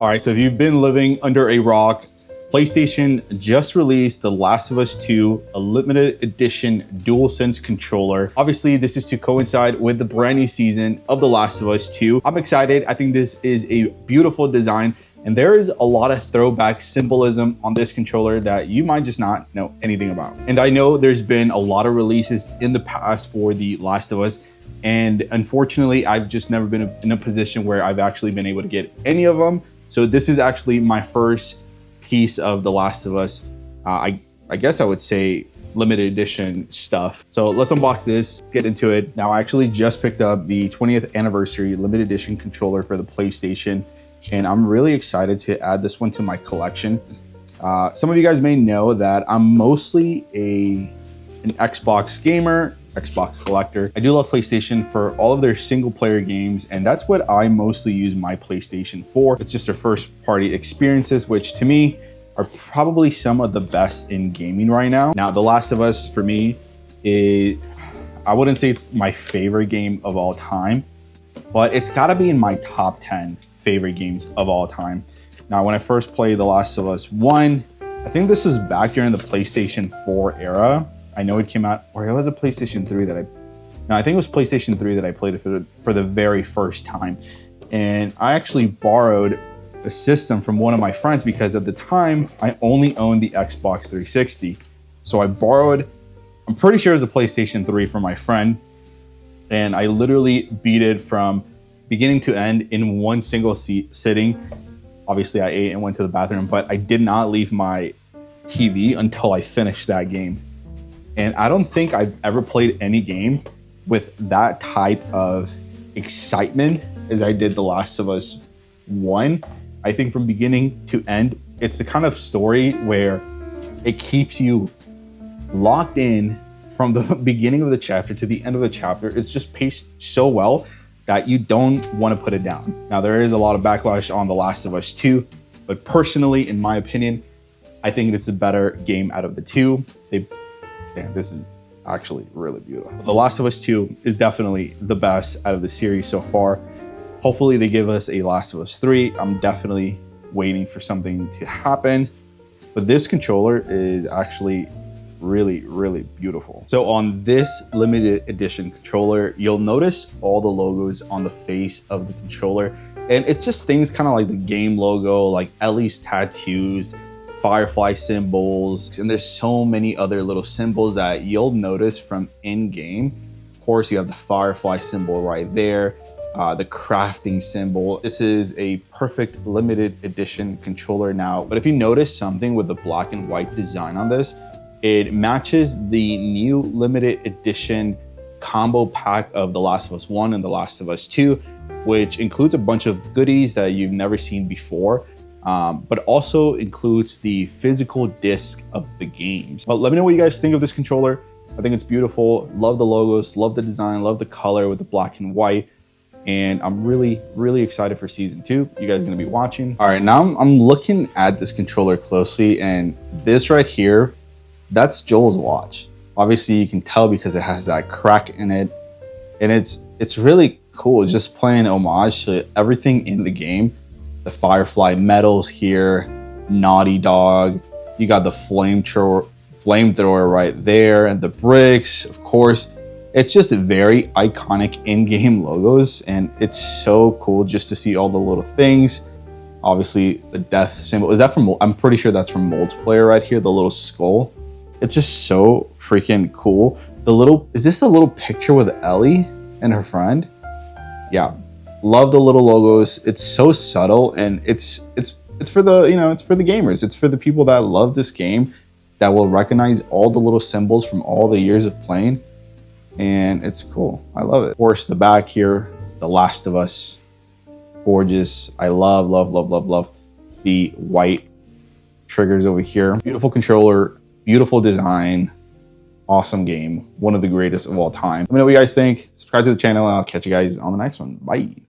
All right, so if you've been living under a rock, PlayStation just released The Last of Us 2, a limited edition DualSense controller. Obviously, this is to coincide with the brand new season of The Last of Us 2. I'm excited. I think this is a beautiful design, and there is a lot of throwback symbolism on this controller that you might just not know anything about. And I know there's been a lot of releases in the past for The Last of Us, and unfortunately, I've just never been in a position where I've actually been able to get any of them. So this is actually my first piece of The Last of Us. I guess I would say limited edition stuff. So let's unbox this, let's get into it. Now I actually just picked up the 20th anniversary limited edition controller for the PlayStation, and I'm really excited to add this one to my collection. Some of you guys may know that I'm mostly an Xbox gamer, Xbox collector. I do love PlayStation for all of their single player games, and that's what I mostly use my PlayStation for. It's just their first party experiences, which to me are probably some of the best in gaming right now. Now, The Last of Us for me I wouldn't say it's my favorite game of all time, but it's gotta be in my top 10 favorite games of all time. Now, when I first played The Last of Us 1, I think this was back during the PlayStation 4 era. I know it came out, or it was a PlayStation 3 that I think it was PlayStation 3 that I played it for the very first time. And I actually borrowed a system from one of my friends because at the time I only owned the Xbox 360. So I borrowed, I'm pretty sure it was a PlayStation 3 from my friend. And I literally beat it from beginning to end in one single sitting. Obviously I ate and went to the bathroom, but I did not leave my TV until I finished that game. And I don't think I've ever played any game with that type of excitement as I did The Last of Us 1. I think from beginning to end, it's the kind of story where it keeps you locked in from the beginning of the chapter to the end of the chapter. It's just paced so well that you don't want to put it down. Now, there is a lot of backlash on The Last of Us 2, but personally, in my opinion, I think it's a better game out of the two. Damn, this is actually really beautiful. The Last of Us 2 is definitely the best out of the series so far. Hopefully they give us a Last of Us 3. I'm definitely waiting for something to happen. But this controller is actually really, really beautiful. So on this limited edition controller, you'll notice all the logos on the face of the controller. And it's just things kind of like the game logo, like Ellie's tattoos, firefly symbols, and there's so many other little symbols that you'll notice from in-game. Of course, you have the firefly symbol right there, the crafting symbol. This is a perfect limited edition controller now. But if you notice something with the black and white design on this, it matches the new limited edition combo pack of The Last of Us 1 and The Last of Us 2, which includes a bunch of goodies that you've never seen before. But also includes the physical disc of the games. But let me know what you guys think of this controller. I think it's beautiful. Love the logos, love the design, love the color with the black and white. And I'm really, really excited for season 2. You guys are gonna be watching. All right, now I'm looking at this controller closely, and this right here, that's Joel's watch. Obviously you can tell because it has that crack in it. And it's really cool, just playing homage to everything in the game. The Firefly medals here, Naughty Dog. You got the flamethrower right there, and the bricks, of course. It's just very iconic in-game logos, and it's so cool just to see all the little things. Obviously, the death symbol. Is that from? I'm pretty sure that's from multiplayer right here. The little skull. It's just so freaking cool. Is this a little picture with Ellie and her friend? Yeah. Love the little logos. It's so subtle, and it's for the, it's for the gamers. It's for the people that love this game, that will recognize all the little symbols from all the years of playing, and it's cool. I love it. Of course, the back here, The Last of Us, gorgeous. I love, love, love, love, love the white triggers over here. Beautiful controller, beautiful design, awesome game, one of the greatest of all time. Let me know what you guys think. Subscribe to the channel, and I'll catch you guys on the next one. Bye.